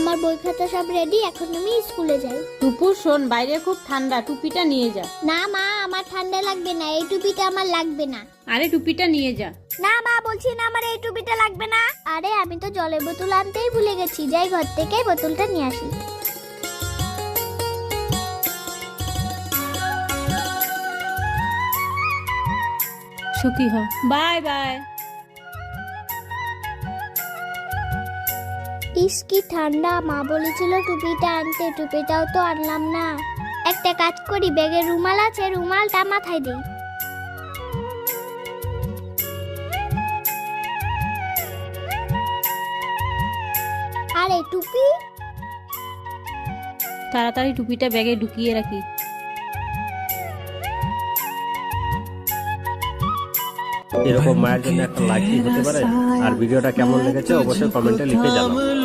আমার বই খাতা সব রেডি, এখন আমি স্কুলে যাই। টুপু শোন, বাইরে খুব ঠান্ডা, টুপিটা নিয়ে যা। না মা, আমার ঠান্ডা লাগবে না, এই টুপিটা আমার লাগবে না। আরে টুপিটা নিয়ে যা। না মা, বলছি না আমার এই টুপিটা লাগবে না। আরে আমি তো জলের বোতল আনতেই ভুলে গেছি, যাই ঘর থেকে বোতলটা নিয়ে আসি। সুখী হ। Bye bye. ইস কি ঠান্ডা, মা বলেছিল টুপিটা আনতে, টুপিটাও তো আনলাম না। একটা কাজ করি, ব্যাগে রুমাল আছে, রুমালটা মাথায় দিই। আরে টুপি, তাড়াতাড়ি টুপিটা ব্যাগে ঢুকিয়ে রাখি। এরকম মায়ের জন্য একটা লাইক হতে পারে। আর ভিডিওটা কেমন লেগেছে অবশ্যই কমেন্টে লিখে জানাও।